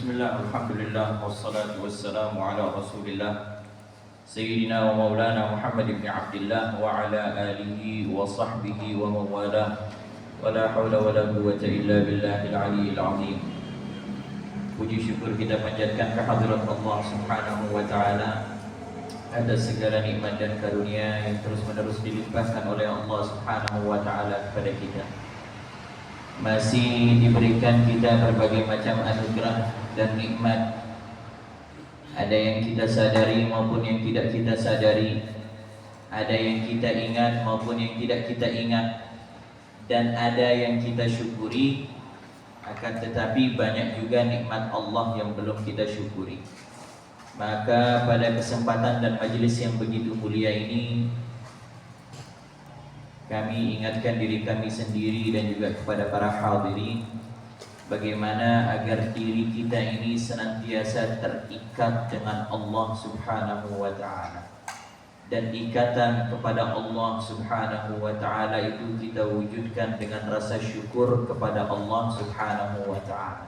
Bismillah, alhamdulillah, wassalatu wassalamu ala rasulillah Sayyidina wa maulana Muhammad ibn Abdillah wa ala alihi wa sahbihi wa mawalah Wa la hawla wa la quwwata illa billahil aliyyil azim. Puji syukur kita panjatkan kehadirat Allah subhanahu wa ta'ala atas segala nikmat dan karunia yang terus menerus dilimpahkan oleh Allah subhanahu wa ta'ala kepada kita. Masih diberikan kita berbagai macam anugerah dan nikmat, ada yang kita sadari maupun yang tidak kita sadari, ada yang kita ingat maupun yang tidak kita ingat, dan ada yang kita syukuri. Akan tetapi banyak juga nikmat Allah yang belum kita syukuri. Maka pada kesempatan dan majelis yang begitu mulia ini, kami ingatkan diri kami sendiri dan juga kepada para hadirin, bagaimana agar diri kita ini senantiasa terikat dengan Allah subhanahu wa ta'ala. Dan ikatan kepada Allah subhanahu wa ta'ala itu kita wujudkan dengan rasa syukur kepada Allah subhanahu wa ta'ala.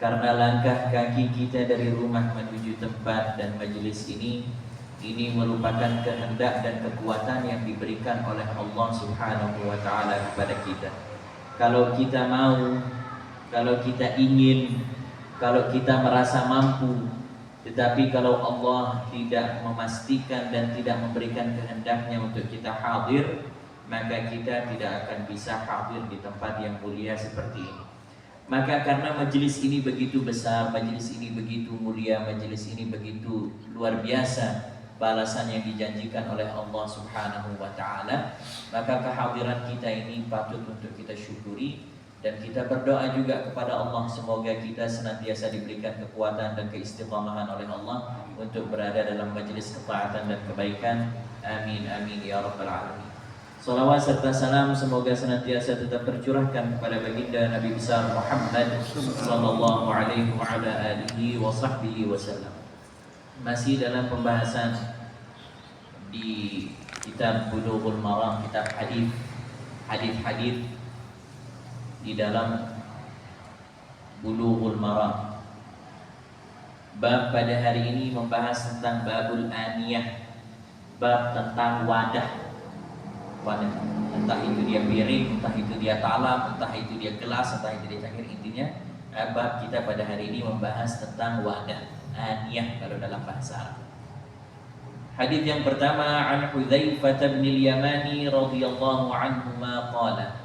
Karena langkah kaki kita dari rumah menuju tempat dan majelis ini merupakan kehendak dan kekuatan yang diberikan oleh Allah subhanahu wa ta'ala kepada kita. Kalau kita mau, kalau kita ingin, kalau kita merasa mampu, tetapi kalau Allah tidak memastikan dan tidak memberikan kehendaknya untuk kita hadir, maka kita tidak akan bisa hadir di tempat yang mulia seperti ini. Maka karena majelis ini begitu besar, majelis ini begitu mulia, majelis ini begitu luar biasa balasan yang dijanjikan oleh Allah subhanahu wa ta'ala, maka kehadiran kita ini patut untuk kita syukuri. Dan kita berdoa juga kepada Allah, semoga kita senantiasa diberikan kekuatan dan keistiqamahan oleh Allah untuk berada dalam majelis ketaatan dan kebaikan. Amin amin ya rabbal alamin. Salawat serta salam semoga senantiasa tetap tercurahkan kepada baginda Nabi besar Muhammad sallallahu alaihi wa ala alihi wa sahbihi wasallam. Masih dalam pembahasan di kitab Bulughul Maram, kitab hadis di dalam Bulughul Maram. Bab pada hari ini membahas tentang babul aniyah, bab tentang wadah. Entah itu dia piring, entah itu dia talam, entah itu dia gelas, entah itu dia cangkir. Intinya bab kita pada hari ini membahas tentang wadah, aniyah kalau dalam bahasa Arab. Hadis yang pertama, an Hudzaifah bin al-Yamani radhiyallahu anhu ma qala.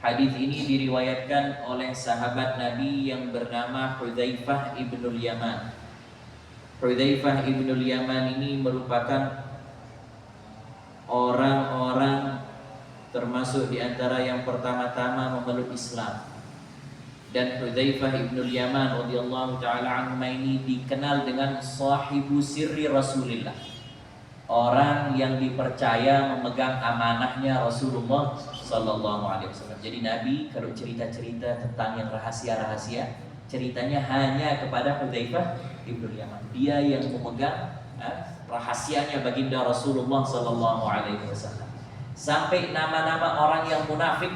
Hadis ini diriwayatkan oleh sahabat Nabi yang bernama Hudzaifah ibn al-Yaman. Hudzaifah ibn al-Yaman ini merupakan orang-orang termasuk di antara yang pertama-tama memeluk Islam. Dan Hudzaifah ibn al-Yaman radhiyallahu taala anhu ini dikenal dengan sahibu sirri Rasulillah, orang yang dipercaya memegang amanahnya Rasulullah sallallahu alaihi wasallam. Jadi Nabi kalau cerita-cerita tentang yang rahasia-rahasia, ceritanya hanya kepada Hudzaifah ibn al-Yaman. Dia yang memegang rahasianya baginda Rasulullah sallallahu alaihi wasallam. Sampai nama-nama orang yang munafik,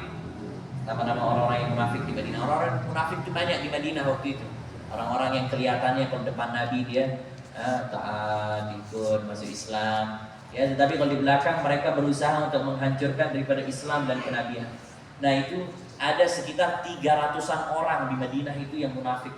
nama-nama orang-orang yang munafik di Madinah. Orang-orang munafik itu banyak di Madinah waktu itu. Orang-orang yang kelihatannya ke depan Nabi dia taat, ikut masuk Islam, ya, tetapi kalau di belakang mereka berusaha untuk menghancurkan daripada Islam dan kenabian. Nah, itu ada sekitar 300-an orang di Madinah itu yang munafik.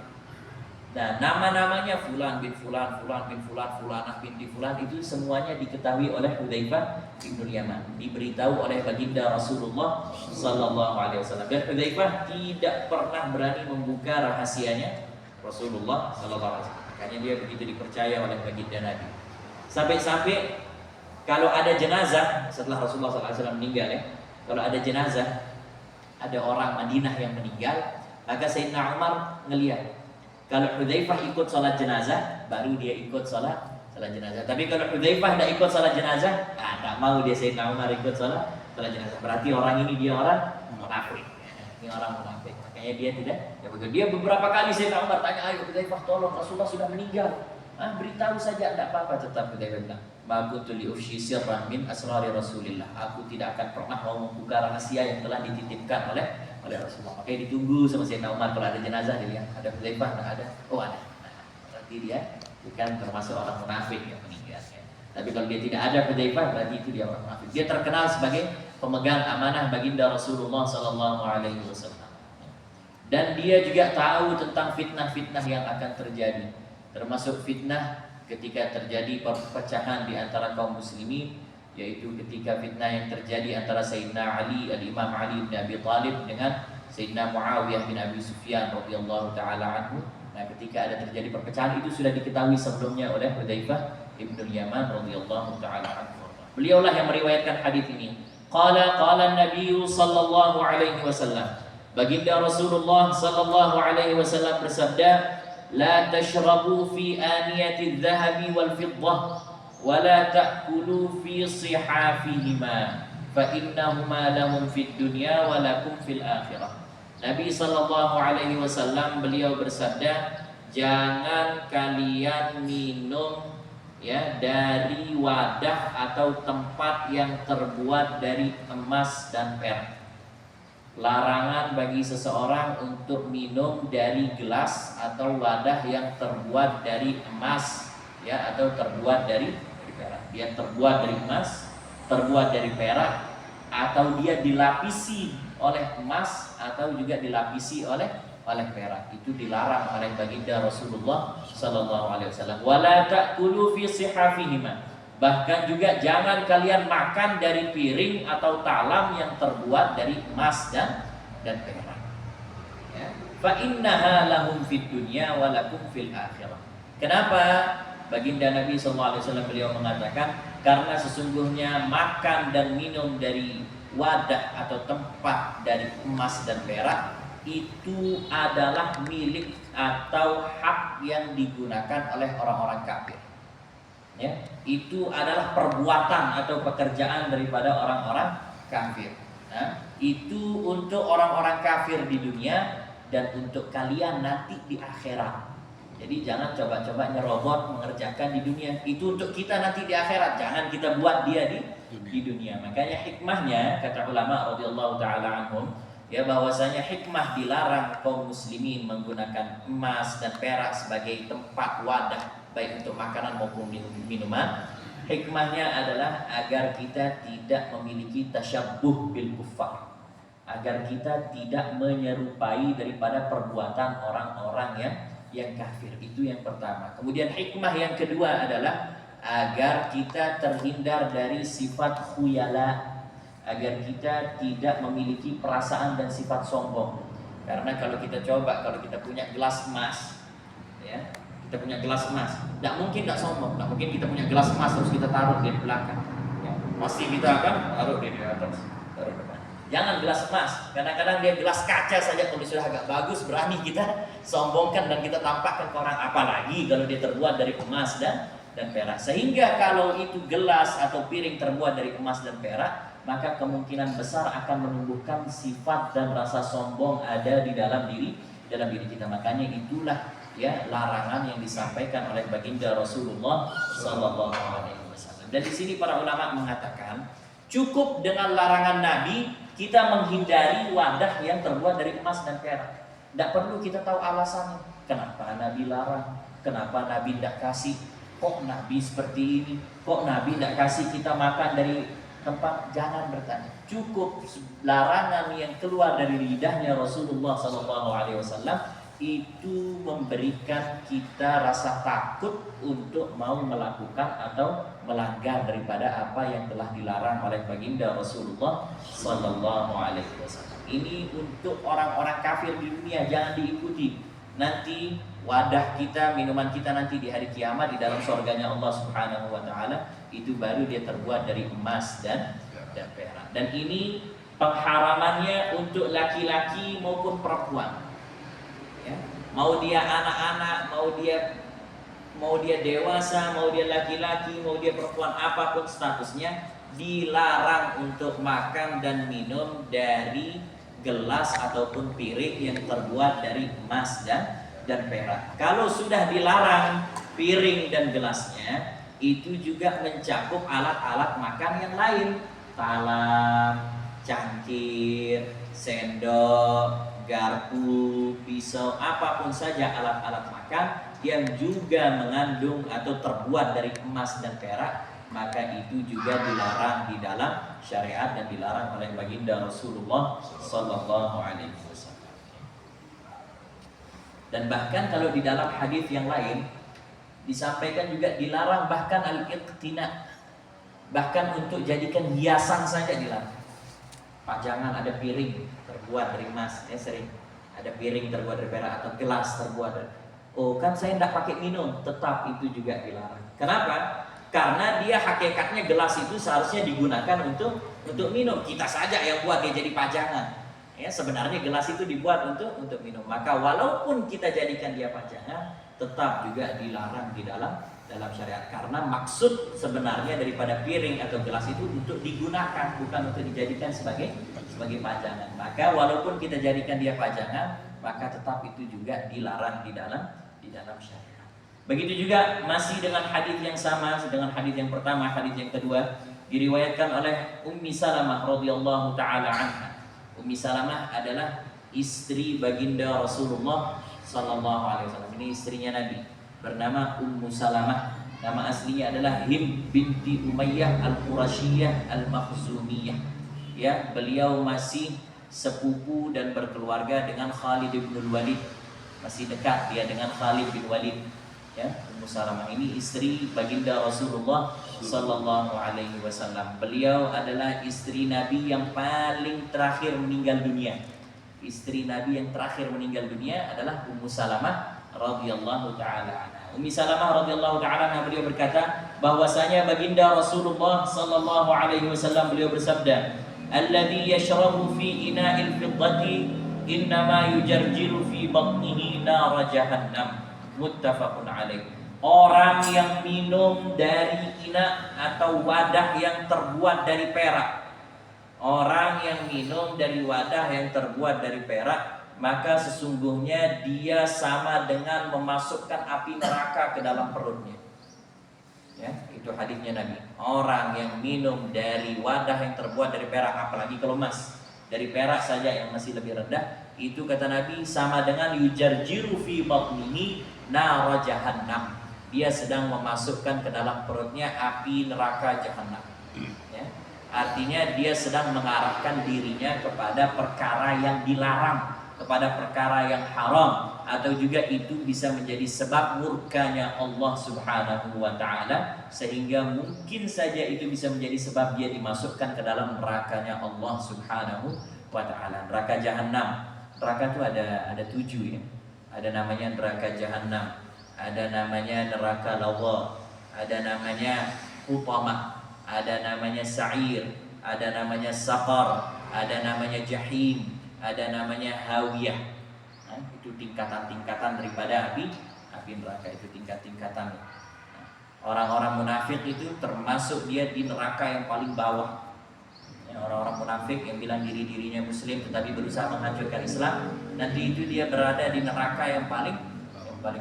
Nah, nama-namanya fulan bin fulan, fulan bin fulan, fulanah binti fulan, itu semuanya diketahui oleh Hudzaifah bin Yaman, diberitahu oleh baginda Rasulullah sallallahu alaihi wasallam. Dan Hudzaifah tidak pernah berani membuka rahasianya Rasulullah sallallahu alaihi wasallam. Makanya dia begitu dipercaya oleh baginda Nabi. Sampai-sampai kalau ada jenazah setelah Rasulullah sallallahu alaihi wasallam meninggal, ya, kalau ada jenazah, ada orang Madinah yang meninggal, maka Sayyidina Umar ngelihat. Kalau Hudzaifah ikut salat jenazah, baru dia ikut salat jenazah. Tapi kalau Hudzaifah tidak ikut salat jenazah, tidak mau dia Sayyidina Umar ikut salat jenazah. Berarti orang ini dia orang munafik. Ini orang munafik. Makanya dia tidak. Ya betul. Dia beberapa kali Sayyidina Umar tanya, ayo Hudzaifah tolong, Rasulullah sudah meninggal. Beritahu saja, tidak apa-apa. Tetap Hudzaifah bilang, ma kuntu li ufshi sirran min asrari Rasulillah. Aku tidak akan pernah mau membuka rahasia yang telah dititipkan oleh oleh Rasulullah. Makanya ditunggu sama Sayyidina Umar kalau ada jenazah, dia lihat ada Hudzaifah, nggak ada, oh ada. Nah, berarti dia bukan termasuk orang munafik yang meninggal. Ya. Tapi kalau dia tidak ada Hudzaifah, berarti itu dia orang munafik. Dia terkenal sebagai pemegang amanah baginda Rasulullah Sallallahu Alaihi Wasallam. Dan dia juga tahu tentang fitnah-fitnah yang akan terjadi, termasuk fitnah ketika terjadi perpecahan di antara kaum muslimin, yaitu ketika fitnah yang terjadi antara Sayyidina Ali, Al-Imam Ali bin Abi Thalib dengan Sayyidina Muawiyah bin Abi Sufyan radhiyallahu taala anhu. Nah, ketika ada terjadi perpecahan itu sudah diketahui sebelumnya oleh Hudzaifah Ibnul Yaman radhiyallahu taala anhu. Beliaulah yang meriwayatkan hadis ini. Qala Nabi sallallahu alaihi wasallam. Baginda Rasulullah sallallahu alaihi wasallam bersabda, "La tashrabu fi aniyati adh-dhahabi wal fiddah wa la ta'kulu fi sihafihima fa innahuma lahum fid dunya wa lakum fil akhirah." Nabi sallallahu alaihi wasallam beliau bersabda, jangan kalian minum ya dari wadah atau tempat yang terbuat dari emas dan perak. Larangan bagi seseorang untuk minum dari gelas atau wadah yang terbuat dari emas ya, atau terbuat dari perak. Dia terbuat dari emas, terbuat dari perak, atau dia dilapisi oleh emas atau juga dilapisi oleh perak. Itu dilarang oleh baginda Rasulullah sallallahu alaihi wasallam. Wala ta'kulu fi sihafihima. Bahkan juga jangan kalian makan dari piring atau talam yang terbuat dari emas dan perak. Ya. Fa innaha lahum fid dunya wa lakum fil akhirah. Kenapa? Baginda Nabi sallallahu alaihi wasallam beliau mengatakan, karena sesungguhnya makan dan minum dari wadah atau tempat dari emas dan perak itu adalah milik atau hak yang digunakan oleh orang-orang kafir. Ya, itu adalah perbuatan atau pekerjaan daripada orang-orang kafir. Nah, itu untuk orang-orang kafir di dunia dan untuk kalian nanti di akhirat. Jadi jangan coba-coba nyerobot mengerjakan di dunia. Itu untuk kita nanti di akhirat. Jangan kita buat dia di dunia. Makanya hikmahnya kata ulama radhiyallahu taala anhum, ya, bahwasanya hikmah dilarang kaum muslimin menggunakan emas dan perak sebagai tempat wadah baik untuk makanan maupun minuman. Hikmahnya adalah agar kita tidak memiliki tasyabbuh bil kuffar, agar kita tidak menyerupai daripada perbuatan orang-orang yang kafir. Itu yang pertama. Kemudian hikmah yang kedua adalah agar kita terhindar dari sifat khuyala, agar kita tidak memiliki perasaan dan sifat sombong. Karena kalau kita punya gelas emas, ya, kita punya gelas emas, tidak mungkin tidak sombong, tidak mungkin kita punya gelas emas terus kita taruh di belakang. Ya, pasti kita akan taruh di atas, taruh depan. Jangan gelas emas. Kadang-kadang dia gelas kaca saja kalau sudah agak bagus berani kita sombongkan dan kita tampakkan ke orang, apalagi kalau dia terbuat dari emas dan perak. Sehingga kalau itu gelas atau piring terbuat dari emas dan perak, maka kemungkinan besar akan menumbuhkan sifat dan rasa sombong ada di dalam diri kita. Makanya itulah ya larangan yang disampaikan oleh baginda Rasulullah sallallahu alaihi wasallam. Dan di sini para ulama mengatakan cukup dengan larangan Nabi kita menghindari wadah yang terbuat dari emas dan perak. Tidak perlu kita tahu alasannya. Kenapa Nabi larang? Kenapa Nabi tidak kasih? Kok Nabi seperti ini? Kok Nabi tidak kasih kita makan dari tempat? Jangan bertanya. Cukup larangan yang keluar dari lidahnya Rasulullah sallallahu alaihi wasallam itu memberikan kita rasa takut untuk mau melakukan atau melanggar daripada apa yang telah dilarang oleh baginda Rasulullah sallallahu alaihi wasallam. Ini untuk orang-orang kafir di dunia, jangan diikuti. Nanti wadah kita, minuman kita nanti di hari kiamat di dalam surganya Allah Subhanahu wa taala itu baru dia terbuat dari emas dan perak. Dan ini pengharamannya untuk laki-laki maupun perempuan. Ya. Mau dia anak-anak, mau dia dewasa, mau dia laki-laki, mau dia perempuan, apapun statusnya, dilarang untuk makan dan minum dari gelas ataupun piring yang terbuat dari emas dan perak. Kalau sudah dilarang piring dan gelasnya, itu juga mencakup alat-alat makan yang lain, talam, cangkir, sendok, garpu, pisau, apapun saja alat-alat makan yang juga mengandung atau terbuat dari emas dan perak, maka itu juga dilarang di dalam syariat dan dilarang oleh baginda Rasulullah sallallahu alaihi wasallam. Dan bahkan kalau di dalam hadis yang lain disampaikan juga dilarang bahkan al-iqtina, bahkan untuk jadikan hiasan saja dilarang. Pajangan ada piring terbuat dari emas, sering ada piring terbuat dari perak atau gelas terbuat dari, oh kan saya tidak pakai minum, tetap itu juga dilarang. Kenapa? Karena dia hakikatnya gelas itu seharusnya digunakan untuk minum. Kita saja yang buat dia jadi pajangan. Ya, sebenarnya gelas itu dibuat untuk minum. Maka walaupun kita jadikan dia pajangan, tetap juga dilarang di dalam syariat. Karena maksud sebenarnya daripada piring atau gelas itu untuk digunakan, bukan untuk dijadikan sebagai pajangan. Maka walaupun kita jadikan dia pajangan, maka tetap itu juga dilarang di dalam syariat. Begitu juga masih dengan hadis yang sama dengan hadis yang pertama, hadis yang kedua diriwayatkan oleh Ummi Salamah radhiyallahu taala anha. Ummi Salamah adalah istri baginda Rasulullah sallallahu alaihi wasallam. Ini istrinya Nabi, bernama Ummu Salamah. Nama aslinya adalah Hind binti Umayyah al-Qurasyiyah al-Makhzumiyah. Ya, beliau masih sepupu dan berkeluarga dengan Khalid bin Walid. Masih dekat dia dengan Khalid bin Walid. Ya, Ummu Salamah ini istri baginda Rasulullah sallallahu alaihi wasallam. Beliau adalah istri Nabi yang paling terakhir meninggal dunia. Istri Nabi yang terakhir meninggal dunia adalah Ummu Salamah radhiyallahu taala anha. Ummi Salamah radhiyallahu taala anha beliau berkata bahwasanya baginda Rasulullah sallallahu alaihi wasallam beliau bersabda, "Alladzi yashrabu fi ina'il fiddati innama yujarjiru fi batnihi nar jahannam." Muttafaqun alaih. Orang yang minum dari ina atau wadah yang terbuat dari perak, orang yang minum dari wadah yang terbuat dari perak, maka sesungguhnya dia sama dengan memasukkan api neraka ke dalam perutnya. Ya, itu hadisnya Nabi. Orang yang minum dari wadah yang terbuat dari perak, apalagi kalau emas, dari perak saja yang masih lebih rendah, itu kata Nabi sama dengan yujarjiru fi batnihi nar jahannam. Dia sedang memasukkan ke dalam perutnya api neraka jahanam. Ya. Artinya dia sedang mengarahkan dirinya kepada perkara yang dilarang, kepada perkara yang haram, atau juga itu bisa menjadi sebab murkanya Allah Subhanahu wa taala, sehingga mungkin saja itu bisa menjadi sebab dia dimasukkan ke dalam nerakanya Allah Subhanahu wa taala, neraka jahanam. Neraka itu ada 7 ya. Ada namanya neraka jahanam, ada namanya neraka lawa, ada namanya hutamah, ada namanya sa'ir, ada namanya saqar, ada namanya jahim, ada namanya hawiyah. Nah, itu tingkatan-tingkatan daripada api neraka, itu tingkat-tingkatan. Nah, orang-orang munafik itu termasuk dia di neraka yang paling bawah. Orang-orang munafik yang bilang dirinya muslim tetapi berusaha menghancurkan Islam, nanti itu dia berada di neraka yang paling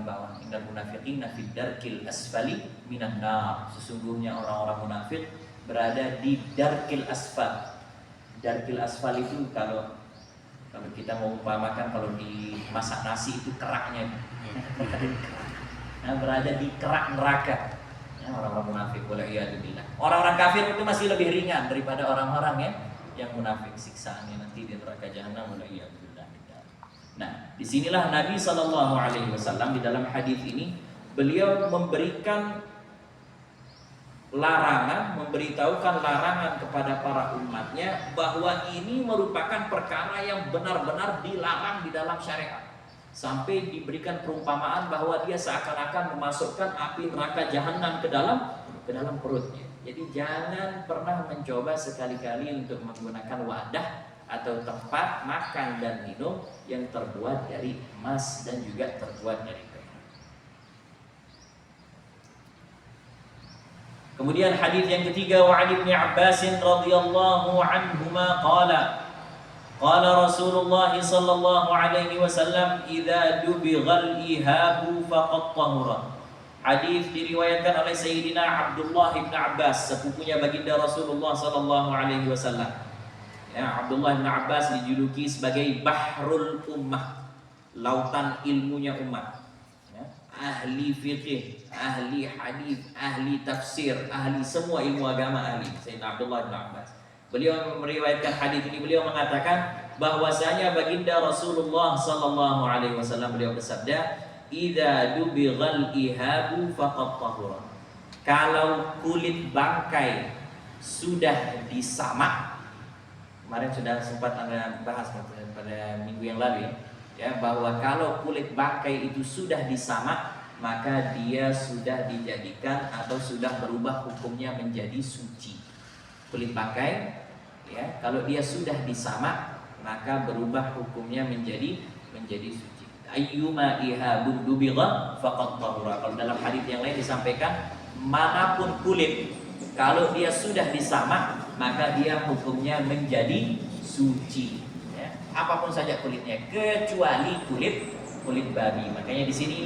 bawah. Innal munafiqina fid darkil asfali minan nar. Sesungguhnya orang-orang munafik berada di darkil asfal. Darkil asfal itu kalau kita mau umpamakan, kalau dimasak nasi itu keraknya. Nah, berada di kerak neraka. Ya, orang-orang munafik, waliyadzubillah. Orang-orang kafir itu masih lebih ringan daripada orang-orang yang munafik, siksaannya nanti di neraka jahanam, waliyadzubillah. Nah, disinilah Nabi sallallahu alaihi wasallam di dalam hadis ini beliau memberikan larangan, memberitahukan larangan kepada para umatnya bahwa ini merupakan perkara yang benar-benar dilarang di dalam syariat. Sampai diberikan perumpamaan bahwa dia seakan-akan memasukkan api neraka jahanam ke dalam perutnya. Jadi jangan pernah mencoba sekali-kali untuk menggunakan wadah atau tempat makan dan minum yang terbuat dari emas dan juga terbuat dari perak. Kemudian hadis yang ketiga, wa Ali bin Abbas radhiyallahu anhuma qala Rasulullah sallallahu alaihi wasallam idza dubighal ihabu faqad tahura. Hadis diriwayatkan oleh Sayyidina Abdullah bin Abbas, sepupunya baginda Rasulullah sallallahu alaihi wasallam. Ya, Abdullah bin Abbas dijuluki sebagai Bahrul Ummah, lautan ilmunya umat. Ya, ahli fikih, ahli hadis, ahli tafsir, ahli semua ilmu agama ahli. Sayyidina Abdullah bin Abbas. Beliau meriwayatkan hadis ini, beliau mengatakan bahwasanya baginda Rasulullah sallallahu alaihi wasallam beliau bersabda, "Idza dubighal ihabu faqad tahura." Kalau kulit bangkai sudah disamak, kemarin sudah sempat Anda bahas pada minggu yang lalu ya, bahwa kalau kulit bangkai itu sudah disamak, maka dia sudah dijadikan atau sudah berubah hukumnya menjadi suci. Kulit bangkai ya, kalau dia sudah disamak, maka berubah hukumnya menjadi suci. Ayyuma ihabun dubigha faqad tahura. Kalau dalam hadis yang lain disampaikan, manapun kulit kalau dia sudah disamak, maka dia hukumnya menjadi suci. Ya. Apapun saja kulitnya, kecuali kulit babi. Makanya di sini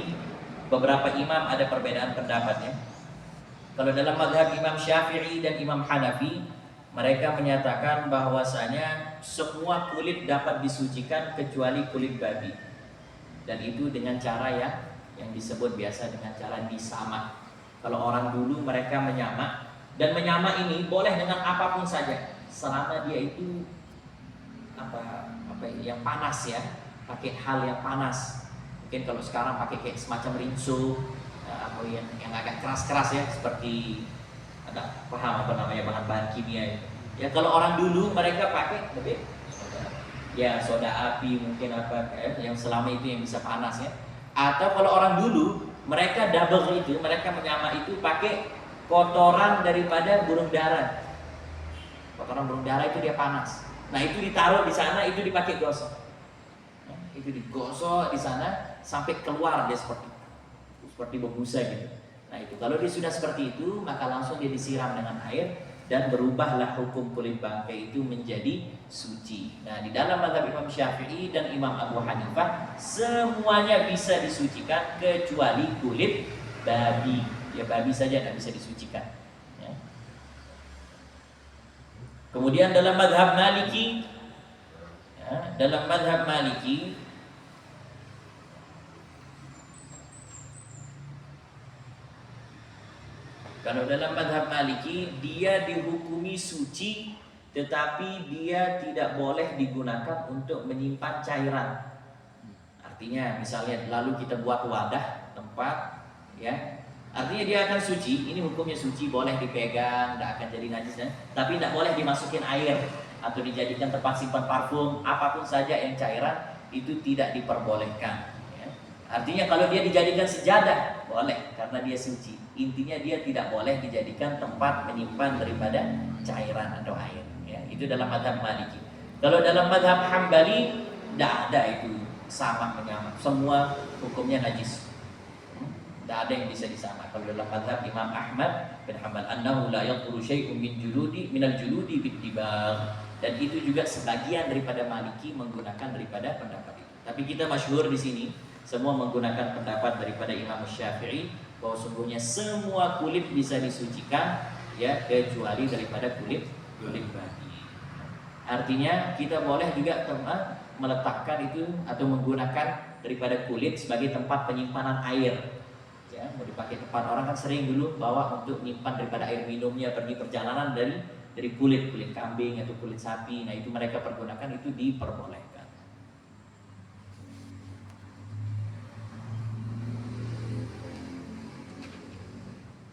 beberapa imam ada perbedaan pendapatnya. Kalau dalam mazhab Imam Syafi'i dan Imam Hanafi, mereka menyatakan bahwasanya semua kulit dapat disucikan kecuali kulit babi. Dan itu dengan cara yang disebut biasa dengan cara disamak. Kalau orang dulu mereka menyamak, dan menyamak ini boleh dengan apapun saja, selama dia itu apa yang panas ya, pakai hal yang panas. Mungkin kalau sekarang pakai kayak semacam rinso atau yang agak keras-keras ya, seperti ada paham apa namanya bahan-bahan kimia itu. Ya kalau orang dulu mereka pakai lebih ya soda api mungkin apa yang selama itu yang bisa panas ya. Atau kalau orang dulu mereka double itu, mereka menyamak itu pakai kotoran daripada burung dara. Kotoran burung dara itu dia panas. Nah itu ditaruh di sana, itu dipakai gosok. Ya, itu digosok di sana sampai keluar dia seperti berbusa gitu. Nah itu kalau dia sudah seperti itu, maka langsung dia disiram dengan air dan berubahlah hukum kulit bangkai itu menjadi suci. Nah di dalam mazhab Imam Syafi'i dan Imam Abu Hanifah semuanya bisa disucikan kecuali kulit babi. Ya babi saja tidak bisa disucikan. Ya. Kemudian dalam mazhab Maliki, kalau dalam mazhab Maliki dia dihukumi suci, tetapi dia tidak boleh digunakan untuk menyimpan cairan. Artinya misalnya lalu kita buat wadah tempat ya, artinya dia akan suci, ini hukumnya suci, boleh dipegang, tidak akan jadi najis ya, tapi tidak boleh dimasukin air atau dijadikan tempat simpan parfum, apapun saja yang cairan itu tidak diperbolehkan ya. Artinya kalau dia dijadikan sejadah boleh karena dia suci. Intinya dia tidak boleh dijadikan tempat menyimpan daripada cairan atau air ya. Itu dalam mazhab Maliki. Kalau dalam mazhab Hambali tidak ada itu sama menyamak, semua hukumnya najis. Tidak ada yang bisa disamakan. Kalau dalam mazhab Imam Ahmad bin Hanbal, annahu la yaqulu syai'un minal juludi bittibagh. Dan itu juga sebagian daripada Maliki menggunakan daripada pendapat itu. Tapi kita masyhur di sini semua menggunakan pendapat daripada Imam Syafi'i bahwa sungguhnya semua kulit bisa disucikan ya kecuali daripada kulit babi. Artinya kita boleh juga meletakkan itu atau menggunakan daripada kulit sebagai tempat penyimpanan air. Ya, mau dipakai tempat orang kan sering dulu bawa untuk menyimpan daripada air minumnya pergi perjalanan dari kulit kambing atau kulit sapi. Nah itu mereka pergunakan, itu diperbolehkan.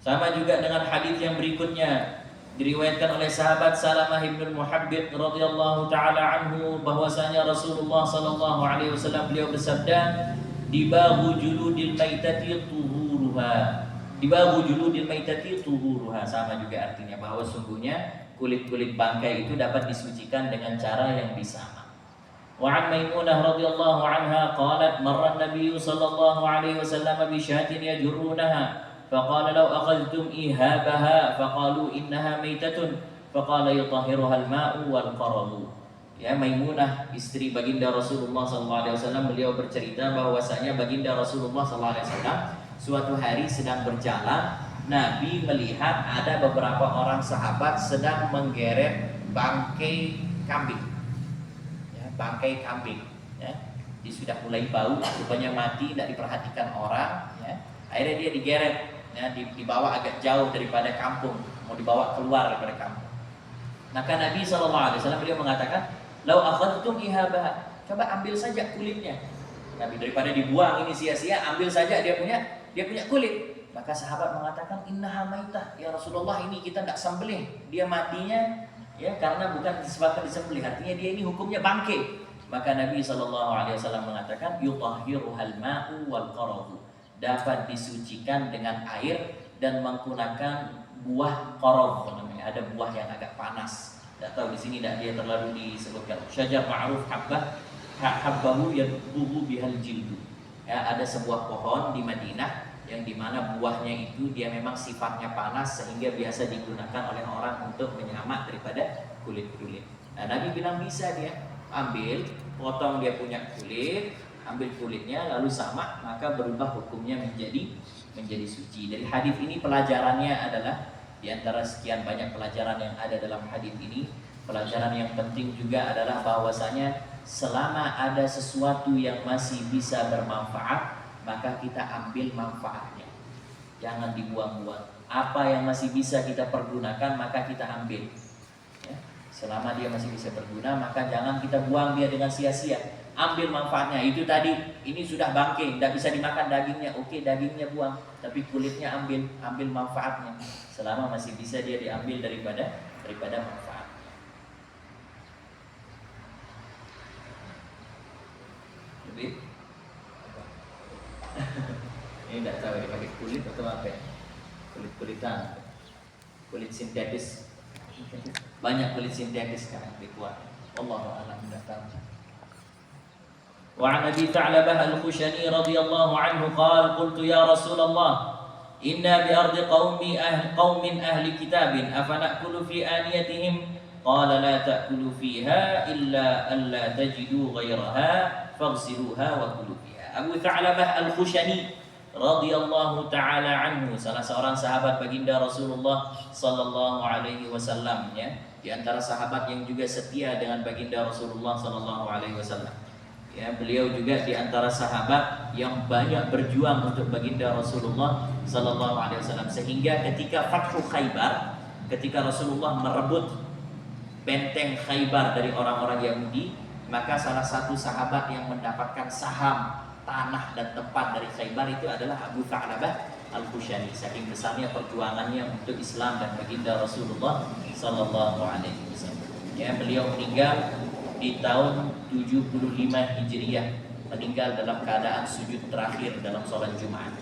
Sama juga dengan hadis yang berikutnya diriwayatkan oleh sahabat Salamah bin Muhabbib radhiyallahu taala anhu bahwasanya Rasulullah sallallahu alaihi wasallam beliau bersabda, "Dibahu juludil maitati tuhuruha." Dibahu juludil maitati tuhuruha, sama juga artinya bahwa sungguhnya kulit-kulit bangkai itu dapat disucikan dengan cara yang disama. Wa an Maimunah radhiyallahu anha qalat marra an-nabiy sallallahu alaihi wasallam bi syatin yajrunaha فقال لو أخذتم إيهابها فقالوا إنها ميتة فقال يطهرها الماء والقرض. Ya, Maimunah istri baginda Rasulullah SAW, beliau bercerita bahwasanya baginda Rasulullah SAW suatu hari sedang berjalan, Nabi melihat ada beberapa orang sahabat sedang menggeret bangkai kambing, ya, bangkai kambing, ya. Dia sudah mulai bau, rupanya mati, tidak diperhatikan orang, ya. Akhirnya dia digeret, ya, dibawa agak jauh daripada kampung, mau dibawa keluar daripada kampung. Maka Nabi SAW beliau mengatakan, "Lau akhadtum ihabah, coba ambil saja kulitnya." Nabi, daripada dibuang ini sia-sia, ambil saja dia punya kulit. Maka sahabat mengatakan, "Innaha maitah, ya Rasulullah, ini kita tidak sembelih, dia matinya ya karena bukan disebabkan disembelih, artinya dia ini hukumnya bangkai." Maka Nabi SAW mengatakan, "Yutahhiruhal ma'u wal qaradu." Dapat disucikan dengan air dan menggunakan buah qarad, namanya ada buah yang agak panas. Tidak tahu di sini tidak dia terlalu disebutkan. Syajar ma'ruf habbahu yadbuhu bihal jildu. Ya, ada sebuah pohon di Madinah yang dimana buahnya itu dia memang sifatnya panas sehingga biasa digunakan oleh orang untuk menyamak daripada kulit-kulit. Nah, Nabi bilang bisa dia ambil, potong dia punya kulit, ambil kulitnya lalu samak, maka berubah hukumnya menjadi suci. Dari hadis ini pelajarannya adalah di antara sekian banyak pelajaran yang ada dalam hadis ini, pelajaran yang penting juga adalah bahwasanya selama ada sesuatu yang masih bisa bermanfaat, maka kita ambil manfaatnya, jangan dibuang-buang. Apa yang masih bisa kita pergunakan maka kita ambil, ya. Selama dia masih bisa berguna maka jangan kita buang dia dengan sia-sia. Ambil manfaatnya. Itu tadi, ini sudah bangkai, tidak bisa dimakan dagingnya, oke, dagingnya buang, tapi kulitnya ambil manfaatnya. Selama masih bisa dia diambil daripada manfaat. Lebih ini tidak tahu dia pakai kulit atau apa ya? Kulit-kulitan, kulit sintetis. Banyak kulit sintetis sekarang dibuat. Wallahu a'lam, tidak tahu. Wa 'an Abi Tha'labah Al-Khushani radhiyallahu anhu qala qultu ya Rasulullah inna bi ardi qaumin ahli kitabin afana'kulu fi aniyatihim qala la ta'kulu fiha illa alla tajidu ghayraha faghsiluha wa kulu fiha. Abu Tha'labah Al-Khushani radhiyallahu taala anhu, salah seorang sahabat baginda Rasulullah sallallahu alaihi wasallam, ya, di antara sahabat yang juga setia dengan baginda Rasulullah sallallahu alaihi wasallam. Ya, beliau juga di antara sahabat yang banyak berjuang untuk baginda Rasulullah sallallahu alaihi wasallam, sehingga ketika Fathu Khaybar, ketika Rasulullah merebut benteng Khaybar dari orang-orang Yahudi, maka salah satu sahabat yang mendapatkan saham tanah dan tempat dari Khaybar itu adalah Abu Tha'labah Al-Khushani. Saking besarnya perjuangannya untuk Islam dan baginda Rasulullah sallallahu alaihi wasallam. Ya, beliau meninggal di tahun 75 Hijriah, meninggal dalam keadaan sujud terakhir dalam sholat Jumat.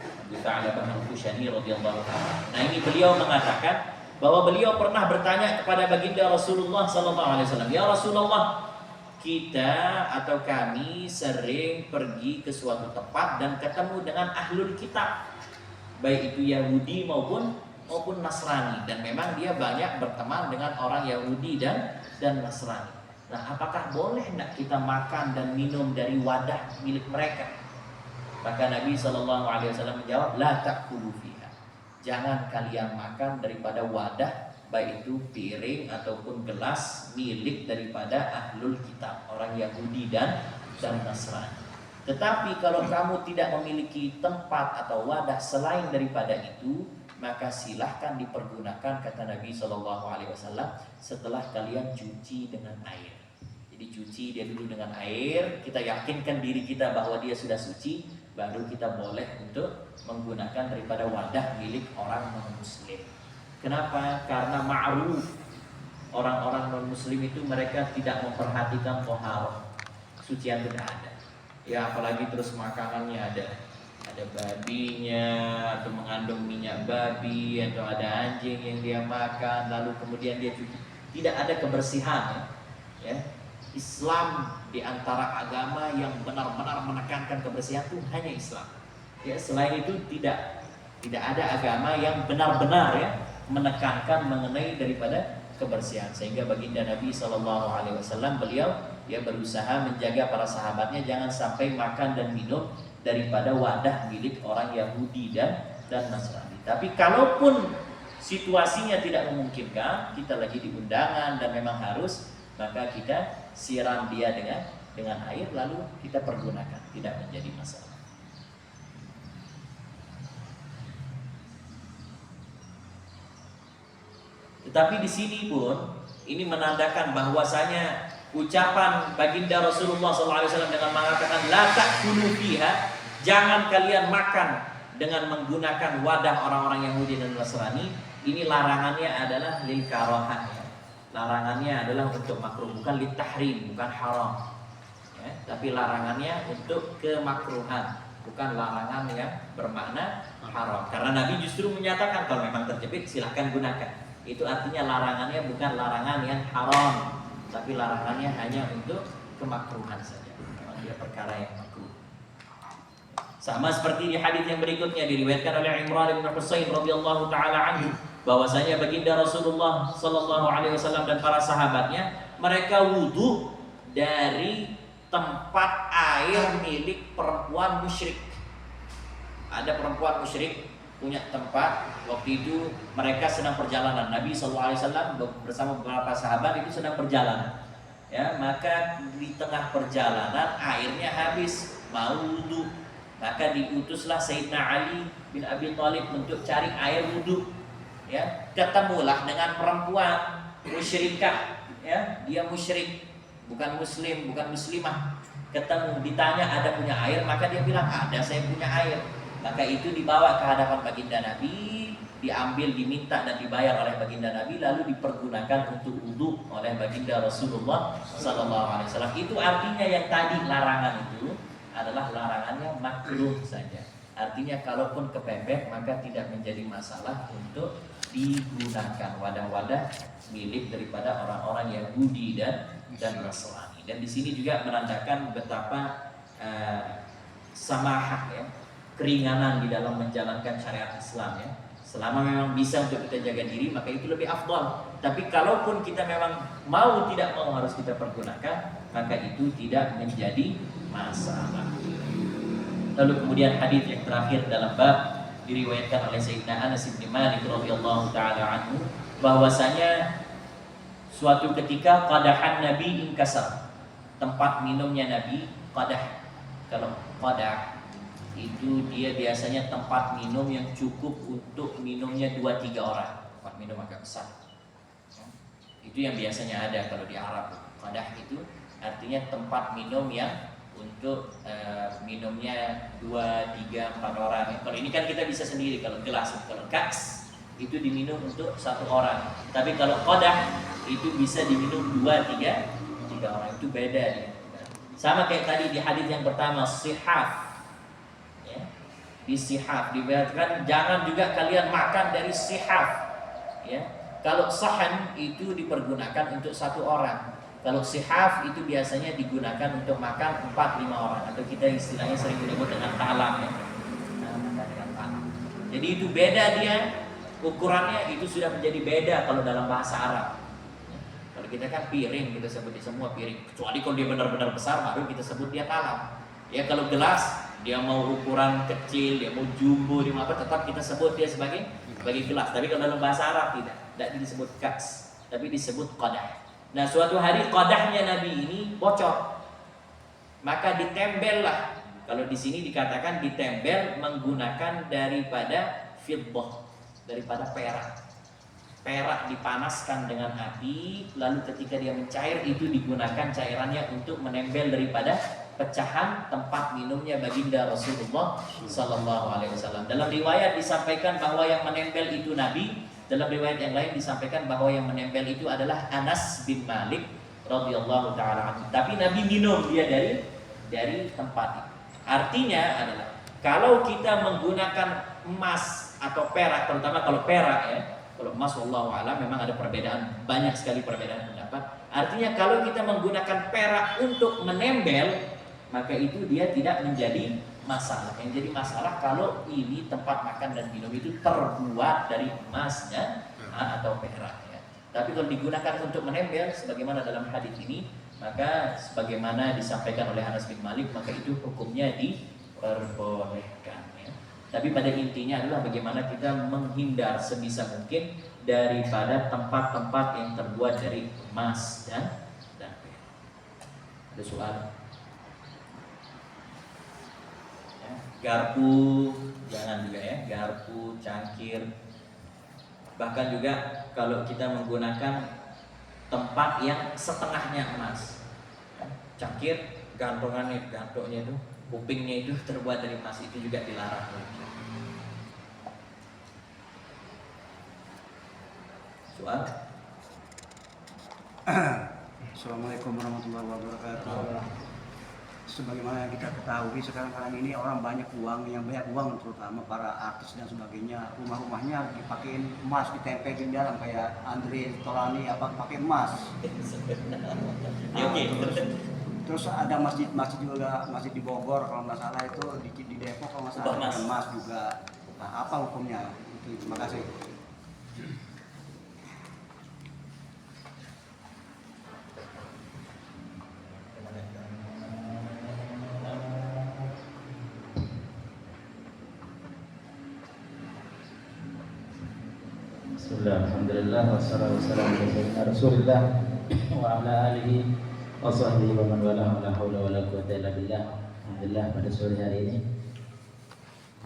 Abu Tha'labah Al-Khushani radhiyallahu ta'ala. Nah, ini beliau mengatakan bahwa beliau pernah bertanya kepada baginda Rasulullah sallallahu alaihi wasallam, "Ya Rasulullah, kita atau kami sering pergi ke suatu tempat dan ketemu dengan ahlul kitab, baik itu Yahudi maupun Nasrani, dan memang dia banyak berteman dengan orang Yahudi dan Nasrani. Nah, apakah boleh tidak kita makan dan minum dari wadah milik mereka?" Maka Nabi SAW menjawab, "La ta'kulu fiha." Jangan kalian makan daripada wadah, baik itu piring ataupun gelas milik daripada ahlul kitab, orang Yahudi dan Nasrani. Tetapi kalau kamu tidak memiliki tempat atau wadah selain daripada itu, maka silahkan dipergunakan, kata Nabi SAW, setelah kalian cuci dengan air. Jadi cuci dia dulu dengan air, kita yakinkan diri kita bahwa dia sudah suci, baru kita boleh untuk menggunakan daripada wadah milik orang non-muslim. Kenapa? Karena ma'ruf, orang-orang non-muslim itu mereka tidak memperhatikan tohar, sucian tidak ada. Ya, apalagi terus makanannya ada babinya, atau mengandung minyak babi, atau ada anjing yang dia makan, lalu kemudian dia cuci. Tidak ada kebersihan, ya. Islam di antara agama yang benar-benar menekankan kebersihan itu hanya Islam. Ya, selain itu tidak ada agama yang benar-benar, ya, menekankan mengenai daripada kebersihan. Sehingga baginda Nabi SAW beliau berusaha menjaga para sahabatnya jangan sampai makan dan minum daripada wadah milik orang Yahudi dan Nasrani. Tapi kalaupun situasinya tidak memungkinkan, kita lagi di undangan dan memang harus, maka kita siram dia dengan air lalu kita pergunakan, tidak menjadi masalah. Tetapi di sini pun ini menandakan bahwasanya ucapan baginda Rasulullah SAW dengan mengatakan la ta'kulu fiha, jangan kalian makan dengan menggunakan wadah orang-orang Yahudi dan Nasrani, ini larangannya adalah lil karahah ya. Larangannya adalah untuk makruh, bukan lil tahrim, bukan haram ya. Tapi larangannya untuk kemakruhan, bukan larangan yang bermakna haram. Karena Nabi justru menyatakan kalau memang terjepit silahkan gunakan. Itu artinya larangannya bukan larangan yang haram, tapi larangannya hanya untuk kemakruhan saja. Memang dia perkara yang makruh. Sama seperti di hadis yang berikutnya diriwayatkan oleh Imran bin Husain radhiyallahu taala anhu, bahwasanya baginda Rasulullah sallallahu alaihi wasallam dan para sahabatnya mereka wudu dari tempat air milik perempuan musyrik. Ada perempuan musyrik punya tempat, waktu itu mereka sedang perjalanan, Nabi SAW bersama beberapa sahabat itu sedang perjalanan ya, maka di tengah perjalanan airnya habis, mau wudu, maka diutuslah Sayyidina Ali bin Abi Thalib untuk cari air wudu ya, ketemulah dengan perempuan musyrikah ya, dia musyrik, bukan muslim, bukan muslimah, ketemu, ditanya ada punya air, maka dia bilang ada, saya punya air. Maka itu dibawa ke hadapan baginda Nabi, diambil, diminta dan dibayar oleh baginda Nabi, lalu dipergunakan untuk wudu oleh baginda Rasulullah SAW. Itu artinya yang tadi larangan itu adalah larangannya makruh saja. Artinya kalaupun kepepet maka tidak menjadi masalah untuk digunakan wadah-wadah milik daripada orang-orang Yahudi dan Nasrani. Dan di sini juga menandakan betapa samahah ya, keringanan di dalam menjalankan syariat Islam ya. Selama memang bisa untuk kita jaga diri maka itu lebih afdal. Tapi kalaupun kita memang mau tidak mau harus kita pergunakan, maka itu tidak menjadi masalah. Lalu kemudian hadis yang terakhir dalam bab diriwayatkan oleh Sayyidina Anas bin Malik radhiyallahu taala anhu, bahwasanya suatu ketika qadahan Nabi inkasar, tempat minumnya Nabi, qadah. Kalau qadah itu dia biasanya tempat minum yang cukup untuk minumnya 2-3 orang, tempat minum agak besar. Itu yang biasanya ada kalau di Arab. Qadah itu artinya tempat minum yang untuk minumnya 2, 3, 4 orang. Kalau ini kan kita bisa sendiri, kalau gelas, kalau kaks itu diminum untuk 1 orang. Tapi kalau qadah itu bisa diminum 2-3 orang, itu beda dia. Sama kayak tadi di hadis yang pertama, sihaf. Di sihaf diberitakan jangan juga kalian makan dari sihaf ya. Kalau sahan itu dipergunakan untuk 1 orang, kalau sihaf itu biasanya digunakan untuk makan 4-5 orang, atau kita istilahnya sering disebut dengan talam ya. Makan dengan talam. Jadi itu beda dia, ukurannya itu sudah menjadi beda kalau dalam bahasa Arab. Kalau kita kan piring, kita sebut semua piring, kecuali kalau dia benar-benar besar baru kita sebut dia talam ya. Kalau gelas dia mau ukuran kecil, dia mau jumbo, dia mau apa, tetap kita sebut dia sebagai gelas. Tapi kalau dalam bahasa Arab tidak disebut kaks, tapi disebut qadah. Nah, suatu hari qadahnya Nabi ini bocor, maka ditembellah. Kalau di sini dikatakan ditembel menggunakan daripada fiddah, daripada perak. Perak dipanaskan dengan api, lalu ketika dia mencair itu digunakan cairannya untuk menempel daripada pecahan tempat minumnya baginda Rasulullah sallallahu alaihi wasallam. Dalam riwayat disampaikan bahwa yang menempel itu Nabi, dalam riwayat yang lain disampaikan bahwa yang menempel itu adalah Anas bin Malik radhiyallahu taala anhu. Tapi Nabi minum dia dari tempat itu. Artinya adalah kalau kita menggunakan emas atau perak, terutama kalau perak ya. Kalau emas wallahu a'lam memang ada perbedaan, banyak sekali perbedaan pendapat. Artinya kalau kita menggunakan perak untuk menempel, maka itu dia tidak menjadi masalah. Yang jadi masalah kalau ini tempat makan dan minum itu terbuat dari emasnya atau perak ya. Tapi kalau digunakan untuk menempel sebagaimana dalam hadis ini, maka sebagaimana disampaikan oleh Anas bin Malik, maka itu hukumnya diperbolehkan ya. Tapi pada intinya adalah bagaimana kita menghindar sebisa mungkin daripada tempat-tempat yang terbuat dari emas dan Ada soal? Ya, garpu jangan juga ya, garpu, cangkir. Bahkan juga kalau kita menggunakan tempat yang setengahnya emas, ya, cangkir gantungannya itu kupingnya itu terbuat dari emas, itu juga dilarang. Soal? Assalamualaikum warahmatullahi wabarakatuh. Sebagaimana yang kita ketahui sekarang ini orang banyak uang, terutama para artis dan sebagainya, rumahnya dipakein emas, ditempelin dalam kayak Andre Tolani pakai emas. Terus ada masjid juga, masjid di Bogor kalau nggak salah, itu di Depok kalau nggak salah pakai emas juga. Nah, apa hukumnya? Terima kasih. Bismillah, alhamdulillah, wassalatu wassalamu ala Rasulillah wa ala alihi wa sahbihi wa man wala, la haula wa la quwwata illa billah. Alhamdulillah, pada sore hari ini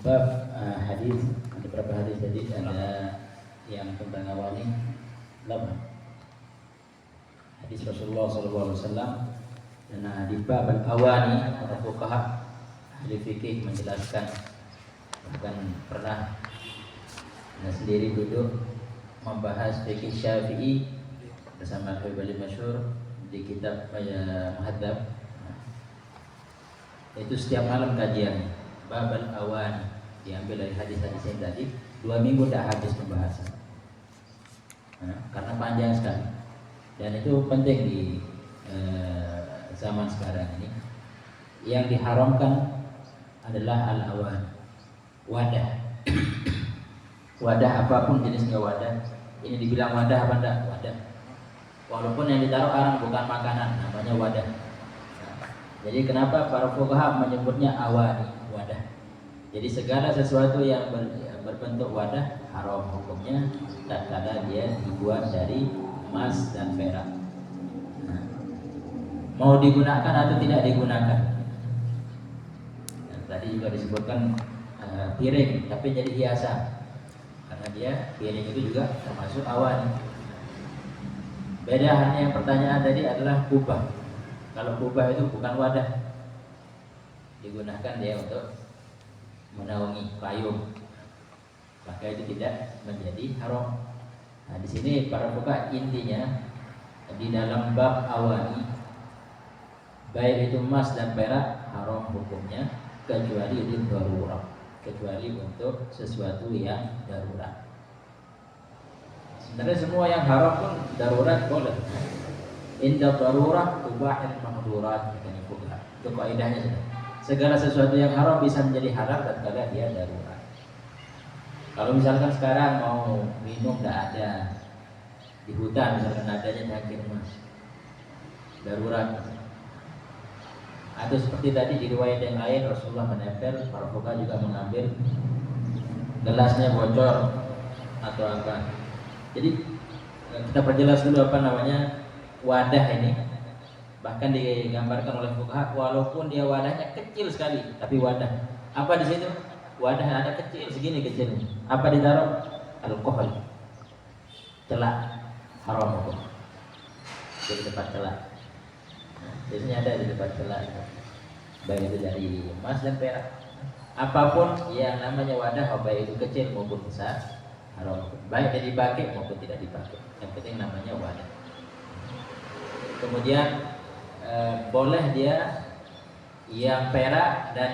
bab hadis, ada beberapa hadis tadi, ada yang tentang awal ini 8 hadis Rasulullah SAW. Dan di bab al-awani, para fuqaha ahli fikih menjelaskan, bahkan pernah sendiri duduk membahas fikih Syafi'i bersama Al-Habib Masyhur di kitab Muhadzab. Itu setiap malam kajian bab al-awani, diambil dari hadis-hadis yang tadi. 2 minggu dah habis pembahasan, karena panjang sekali, dan itu penting di zaman sekarang ini. Yang diharamkan adalah al-awan, wadah. Wadah apapun jenisnya wadah. Ini dibilang wadah apa enggak? Wadah. Walaupun yang ditaruh orang bukan makanan, namanya wadah. Jadi kenapa para fuqaha menyebutnya awani, wadah? Jadi segala sesuatu yang berbentuk wadah haram hukumnya tatkala dia dibuat dari emas dan perak. Mau digunakan atau tidak digunakan. Dan tadi juga disebutkan piring, tapi jadi hiasan. Karena dia piring itu juga termasuk awan. Beda hanya yang pertanyaan tadi adalah kubah. Kalau kubah itu bukan wadah, digunakan dia untuk menaungi payung, maka itu tidak menjadi haram. Nah, di sini para fuqaha intinya di dalam bab awani, baik itu emas dan perak haram hukumnya, kecuali di darurat, kecuali untuk sesuatu yang darurat. Sebenarnya semua yang haram pun darurat boleh. Inda darurat tubahil mahdurat, katanya fuqaha. Itu kaidahnya sudah. Segala sesuatu yang haram bisa menjadi halal tatkala dia darurat. Kalau misalkan sekarang mau minum tidak ada di hutan, misalkan adanya cangkir emas, darurat. Atau seperti tadi di riwayat yang lain Rasulullah menempel, para fuqaha juga mengambil gelasnya bocor atau apa. Jadi kita perjelas dulu apa namanya wadah ini. Bahkan digambarkan oleh fuqaha, walaupun dia wadahnya kecil sekali, tapi wadah. Apa di situ? Wadah ada kecil segini kecil. Apa ditaruh? Alkohol. Celak haram hukum. Di tempat celak. Biasanya ada di tempat celak, baik itu dari emas dan perak. Apapun yang namanya wadah, baik itu kecil maupun besar, haram, baik dia dipakai maupun tidak dipakai. Yang penting namanya wadah. Kemudian boleh dia yang perak dan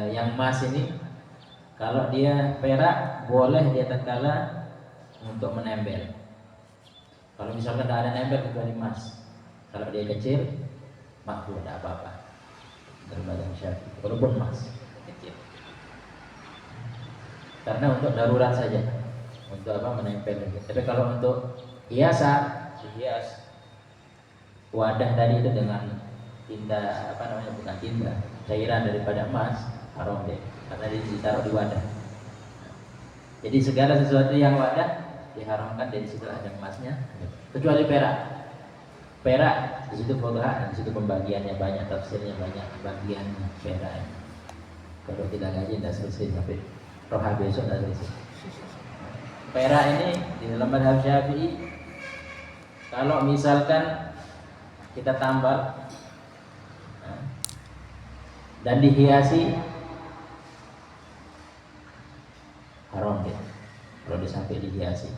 yang emas ini. Kalau dia perak boleh dia tatkala untuk menempel. Kalau misalkan tidak ada nempel kecuali emas. Kalau dia kecil, makruh, tidak apa-apa. Terbatas Syafi'i, walaupun emas kecil. Karena untuk darurat saja, untuk apa menempel. Tapi kalau untuk hiasan, dihias wadah tadi itu dengan tinta apa namanya, bukan tinta, cairan daripada emas, haram deh, karena ditaruh di wadah. Jadi segala sesuatu yang wadah diharamkan, dari situ ada emasnya, kecuali perak. perak, di situ fuqaha, di situ pembagiannya banyak, tafsirnya banyak, bagian perak. Kalau tidak ngaji tidak selesai sampai roha besok tidak selesai. Perak ini di dalam mazhab Syafi'i, kalau misalkan kita tambal dan dihiasi, haram gitu. Kalau sampai dihiasi,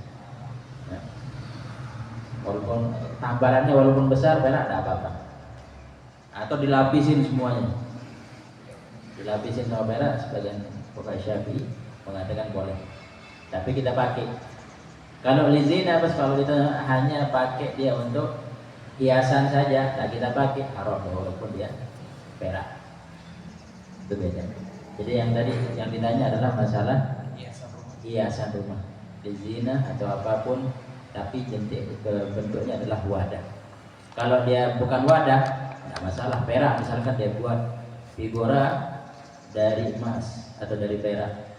walaupun tambalannya walaupun besar, perak tidak apa-apa. Atau dilapisin semuanya, dilapisin sama perak. Sebagian fuqaha Syafi'i mengatakan boleh, tapi kita pakai. Kalau lizina, kalau kita hanya pakai dia untuk hiasan saja, nah kita pakai haram walaupun dia perak. Itu beda. Jadi yang tadi yang ditanya adalah masalah hiasan rumah, lizina atau apapun, tapi bentuknya adalah wadah. Kalau dia bukan wadah, tidak masalah. Perak misalkan dia buat figura dari emas atau dari perak,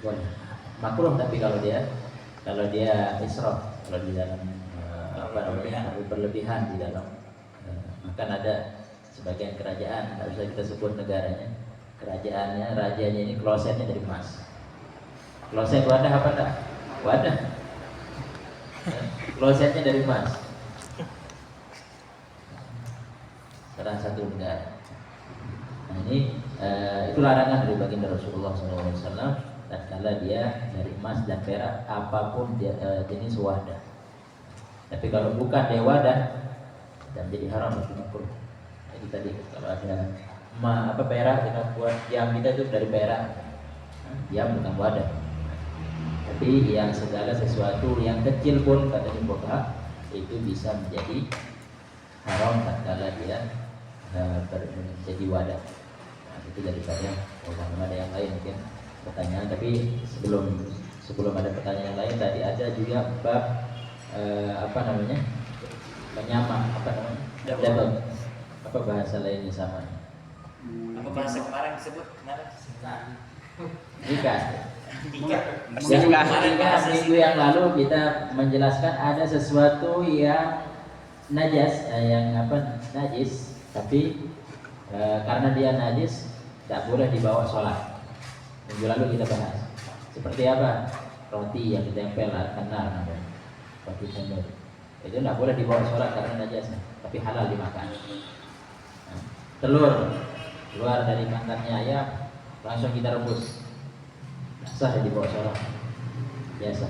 boleh. Makruh tapi kalau dia israf, kalau di dalam berlebihan di dalam, bahkan ada sebagian kerajaan, tidak bisa kita sebut negaranya, kerajaannya, rajanya ini klosetnya dari emas. Kloset wadah apa tak? Wadah. Klosetnya dari emas. Salah satu negara. Nah ini itu larangan dari baginda Rasulullah SAW. Dan kalau dia dari emas dan perak, apapun dia, jenis wadah. Tapi kalau bukan dari wadah, dan jadi haram itu makruh. Jadi tadi kalau ada perak, kita buat jam kita itu dari perak. Jam bukan wadah. Tapi yang segala sesuatu yang kecil pun katanya fuqaha itu bisa menjadi haram tatkala dia menjadi wadah. Nah, itu daripada ada yang lain mungkin pertanyaan. Tapi sebelum ada pertanyaan yang lain, tadi ada juga bab menyamak, apa bahasa lainnya sama? Apa bahasa kemarin disebut kemarin? Nikah. Minggu yang lalu kita menjelaskan ada sesuatu yang najis, najis, tapi karena dia najis tidak boleh dibawa sholat. Minggu lalu kita bahas seperti apa roti yang ditempel kanar, roti tembel itu tidak boleh dibawa sholat karena najis, tapi halal dimakan. Telur keluar dari kandangnya ayam langsung kita rebus, sah dibawa sholat biasa,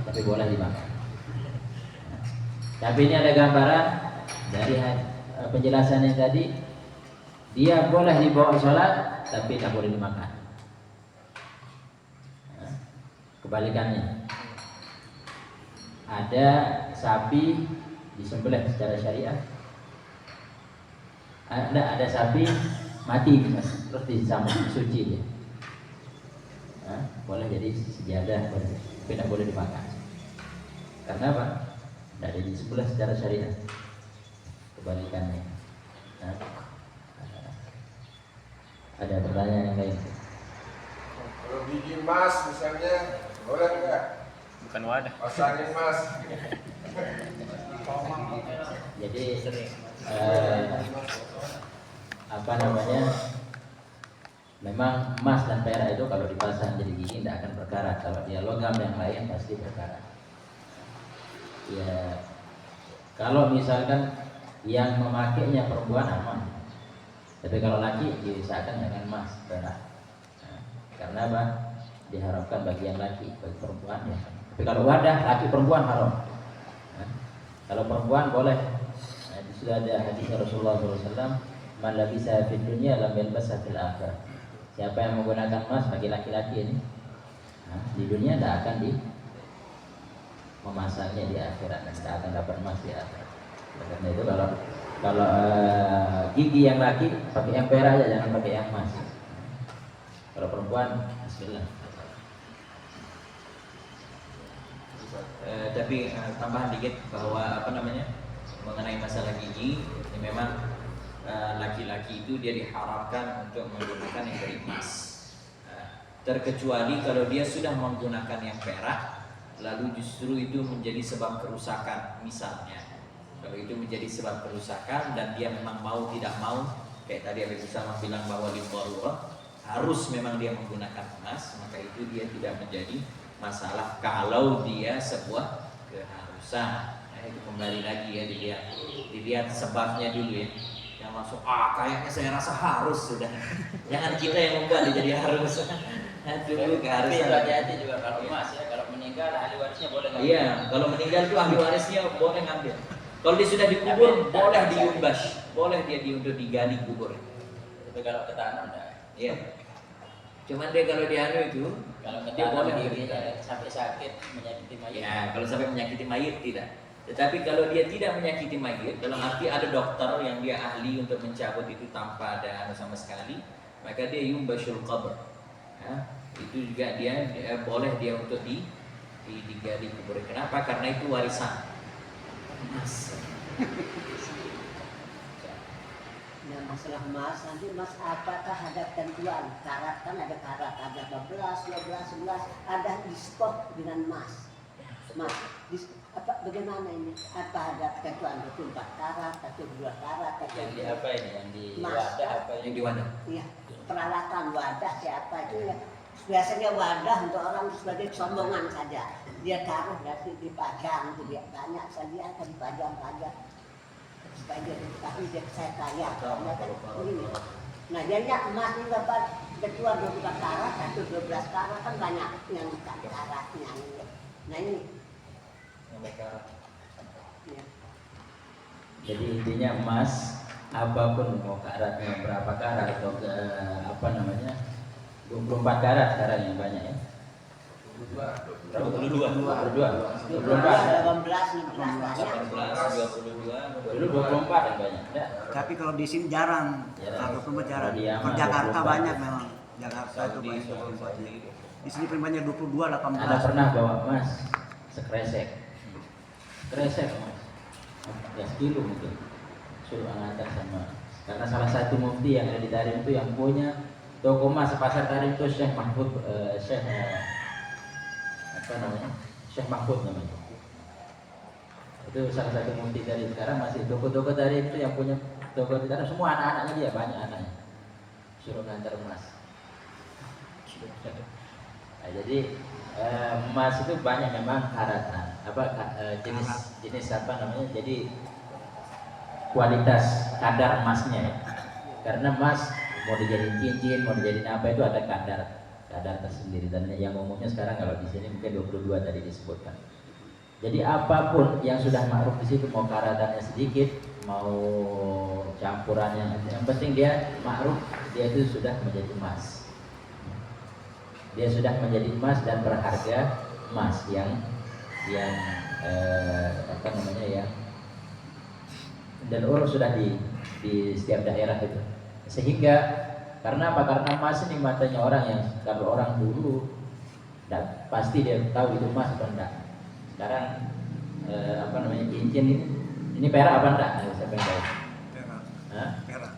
tapi boleh dimakan. Tapi ini ada gambaran dari penjelasan yang tadi, dia boleh dibawa sholat tapi tidak boleh dimakan. Kebalikannya, ada sapi disembelih secara syariat, ada sapi mati terus disambut suci dia, boleh jadi sejadah, tapi tidak boleh dimakan. Karena apa? Tidak ada disembelih secara syariat. Kebalikannya. Ada pertanyaan yang lain? Kalau biji emas misalnya boleh enggak? Bukan wadah. Pasangin emas. Jadi memang emas dan perak itu kalau dipasang jadi gigi tidak akan berkarat. Kalau dia logam yang lain pasti berkarat. Ya, kalau misalkan yang memakainya perempuan aman, tapi kalau laki diusahakan dengan emas, perak. Karena apa? Diharapkan bagi yang laki, bagi perempuan ya. Tapi kalau wadah laki perempuan haram. Kalau perempuan boleh. Sudah ada hadis Rasulullah SAW, man labisa fid dunya lam yalbasha fil akhirah. Siapa yang menggunakan emas bagi laki-laki ini, di dunia tidak akan memasangnya di akhirat, dan tidak akan dapat emas di akhirat. Karena itu kalau gigi yang laki pakai yang perak aja, jangan pakai yang emas. Kalau perempuan, bismillah. Tapi tambahan dikit bahwa mengenai masalah gigi, ini memang laki-laki itu dia diharapkan untuk menggunakan yang dari emas, terkecuali kalau dia sudah menggunakan yang perak lalu justru itu menjadi sebab kerusakan. Misalnya Kalau itu menjadi sebab kerusakan dan dia memang mau tidak mau, kayak tadi Habib Usama bilang bahwa di darurah harus memang dia menggunakan emas, maka itu dia tidak menjadi masalah kalau dia sebuah keharusan. Nah, itu kembali lagi ya, dilihat sebabnya dulu ya. Yang langsung kayaknya saya rasa harus sudah. Jangan kita yang membuat dia jadi harus. Dulu Tapi keharusan. hati-hati juga kalau emas ya, kalau meninggal ahli warisnya boleh ngambil. Iya, kalau meninggal itu ahli warisnya boleh ngambil. Kalau dia sudah dikubur, Tapi boleh tak diumbas, boleh dia untuk digali kubur. Tapi kalau ketanam enggak. Iya. Cuman dia kalau dianu itu, Kalau dia ketanam boleh dirinya sampai sakit menyakiti mayat. ya, kalau sampai menyakiti mayit tidak. Tetapi kalau dia tidak menyakiti mayit, dalam arti ada dokter yang dia ahli untuk mencabut itu tanpa ada anu sama sekali, maka dia yumbasyul qabr. Ya, itu juga dia boleh dia untuk digali kubur. Kenapa? Karena itu warisan emas. Nah, masalah emas, nanti emas apakah ada ketentuan? Karat kan ada karat, ada 12, 12, 11, ada di stok dengan emas. Emas, bagaimana ini? Apa ada ketentuan 24 karat, atau 2 karat, atau Yang di apa ini? Yang di Emas. wadah apa Yang ini? di wadah. Iya, peralatan wadah siapa itu ya. Biasanya wadah untuk orang sebagai sombongan saja. Dia taruh nanti dipajang, itu dia banyak saja akan dipajang-pajang. Supaya dia tapi dia saya kaya, karena kan begini. Nah, jadinya emas ini dapat ketua 24 karat atau 12 karat kan banyak yang bukan karatnya. Nah ini, ya. Jadi intinya emas apapun mau karatnya berapa karat atau apa namanya 24 karat sekarang yang banyak ya. 22. 22. 18, 24. 16 banyak. 18, 22. Dulu 24 yang banyak. Enggak. Tapi kalau di sini jarang, Jarang. kalau tempat jarang. Kalau di Yaman Kalau Jakarta 24. banyak memang. Jakarta itu banyak tempatnya. Di sini primbanya 22, 18. Ada pernah bawa emas sekresek. Kresek emas. 15 kilo mungkin. Suruh antar sama. Karena salah satu mufti yang ada di Tarim itu yang punya toko emas pasar Tarim itu Syekh Mahfud, Syekh apa namanya? Syekh Mahfud namanya. Itu salah satu mufti dari sekarang masih toko-toko Tarim itu yang punya toko di Tarim semua anak-anaknya dia banyak anaknya. Suruh ngantar emas. Nah, jadi emas itu banyak memang karatan jenis apa namanya, jadi kualitas kadar emasnya ya. Karena emas mau dijadiin cincin, mau dijadiin apa itu ada kadar tersendiri, dan yang umumnya sekarang kalau di sini mungkin 22 tadi disebutkan. Jadi apapun yang sudah ma'ruf di situ, mau karatannya sedikit, mau campurannya, yang penting dia ma'ruf, dia itu sudah menjadi emas. Dia sudah menjadi emas dan berharga emas yang apa namanya ya, dan urus sudah di setiap daerah itu. Sehingga karena apa? Karena emas ini matanya orang yang kalau orang dulu dan pasti dia tahu itu emas atau enggak. Sekarang apa namanya cincin ini perak apa enggak? Siapa yang tahu? Perak. Hah? Perak.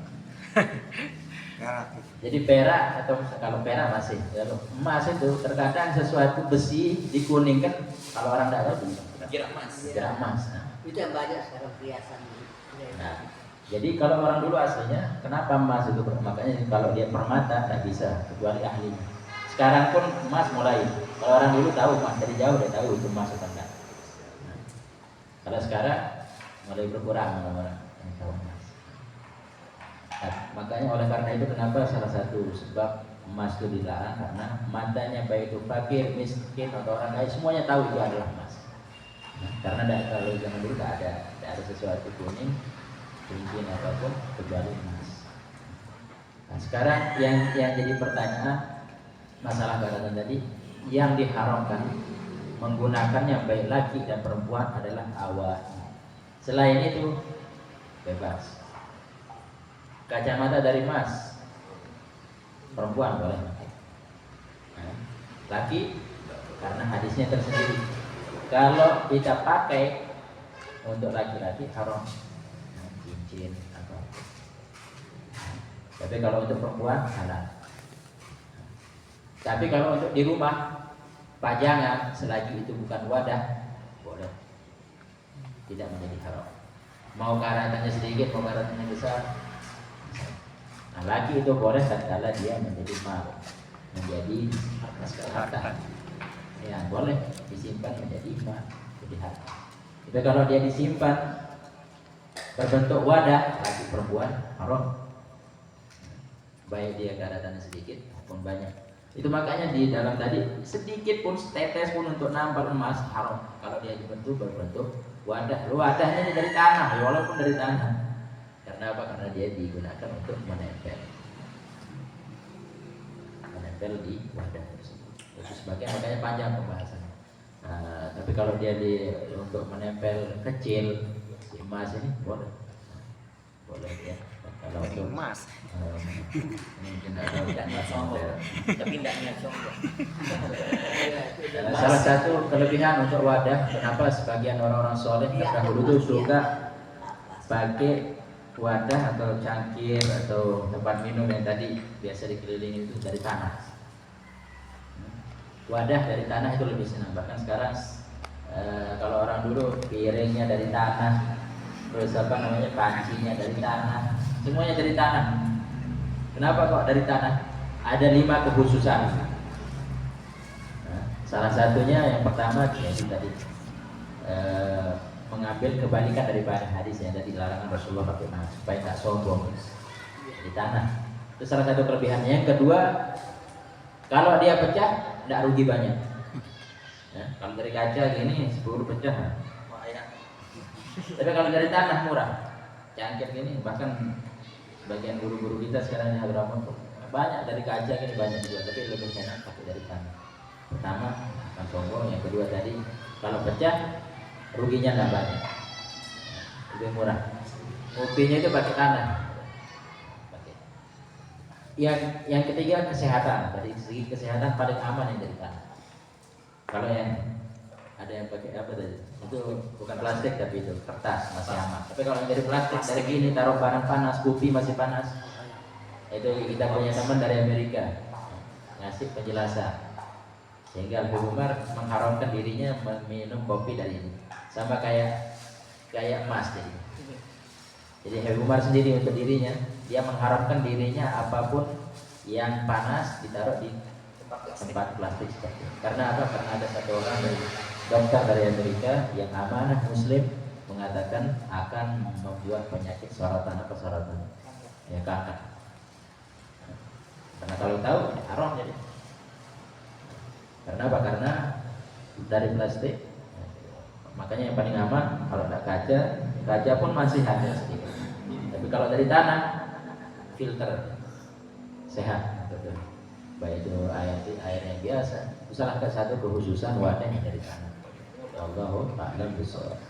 Perak. Jadi perak atau kalau perak masih, kalau emas itu terkadang sesuatu besi dikuningkan, kalau orang tidak tahu Kira emas. kira emas. Nah, Itu yang banyak sekarang perhiasan. nah, jadi kalau orang dulu aslinya kenapa emas itu? Makanya kalau dia permata tidak bisa kecuali ahlinya. Sekarang pun emas mulai. Kalau orang dulu tahu emas dari jauh dia tahu itu emas atau enggak. Nah, kalau sekarang mulai berkurang orang-orang yang tahu emas. Nah, makanya oleh karena itu kenapa salah satu sebab emas itu dilarang, karena matanya baik itu fakir, miskin atau orang kaya semuanya tahu itu adalah emas. Nah, karena kalau zaman dulu tidak ada sesuatu kuning, cincin apapun kecuali emas. Nah, sekarang yang jadi pertanyaan masalah karatan tadi, yang diharamkan menggunakannya baik laki dan perempuan adalah awalnya. Selain itu bebas. Kacamata dari emas perempuan boleh pakai. Nah, laki karena hadisnya tersendiri. Kalau kita pakai untuk laki-laki haram, cincin atau. Tapi kalau untuk perempuan halal. Tapi kalau untuk di rumah pajangan selagi itu bukan wadah boleh, tidak menjadi haram. mau karatannya sedikit, mau karatannya besar. Nah, laki itu boleh tatkala dia menjadi mal, menjadi harta. Ya, boleh disimpan menjadi mal, jadi harta. Tapi kalau dia disimpan berbentuk wadah, laki perempuan haram. Baik dia karatannya sedikit maupun banyak. Itu makanya di dalam tadi sedikit pun, setetes pun untuk nambah emas haram. Kalau dia berbentuk wadah, wadahnya ini dari tanah, walaupun dari tanah. Karena apa? Karena dia digunakan untuk menempel di wadah tersebut. Itu sebagian makanya panjang pembahasannya. Tapi kalau dia untuk menempel kecil, si emas ini boleh ya. Kalau untuk emas mungkin tidak sombong, tapi tidaknya sombong. salah satu kelebihan untuk wadah, kenapa sebagian orang-orang soleh terdahulu itu suka pakai wadah atau cangkir atau tempat minum yang tadi biasa dikelilingi itu dari tanah. Wadah dari tanah itu lebih senang. Bahkan sekarang kalau orang dulu piringnya dari tanah, terus pancinya dari tanah, semuanya dari tanah. Kenapa kok dari tanah? Ada 5 kekhususan. Salah satunya yang pertama yaitu tadi mengambil kebalikan daripada hadis yang tadi larangan Rasulullah pakai emas supaya tak sombong di tanah. Itu salah satu kelebihannya. Yang kedua, kalau dia pecah tidak rugi banyak. Ya, kalau dari kaca gini 10 pecah. Tapi kalau dari tanah murah. Cangkir gini bahkan sebagian guru-guru kita sekarang yang Hadramaut banyak dari kaca gini banyak juga, tapi lebih enak pakai dari tanah. Pertama akan sombong, yang kedua tadi kalau pecah ruginya nggak banyak, lebih murah. Kopinya itu pakai tanah. Yang ketiga kesehatan. Dari segi kesehatan paling aman yang dari tanah. Kalau yang ada yang pakai apa tadi? Itu bukan plastik tapi itu kertas, masih aman. Tapi kalau yang dari plastik, dari gini taruh barang panas, kopi masih panas. Itu kita punya teman dari Amerika ngasih penjelasan. Sehingga Al-Habib Umar mengharamkan dirinya meminum kopi dari ini. Sama kayak emas jadi. Jadi Habib Umar sendiri untuk dirinya, dia mengharamkan dirinya apapun yang panas ditaruh di tempat plastik seperti itu. Karena apa? Karena ada satu orang dari dokter dari Amerika yang amanah Muslim mengatakan akan membuat penyakit sorotan ya kanker. Karena kalau tahu haram jadi. Karena apa? Karena dari plastik. Makanya yang paling aman kalau tidak kaca pun masih ada sedikit. Tapi kalau dari tanah filter sehat, betul. Baik itu air yang biasa. Itu salah satu kekhususan wadah yang dari tanah. Allahu a'lam bishawab.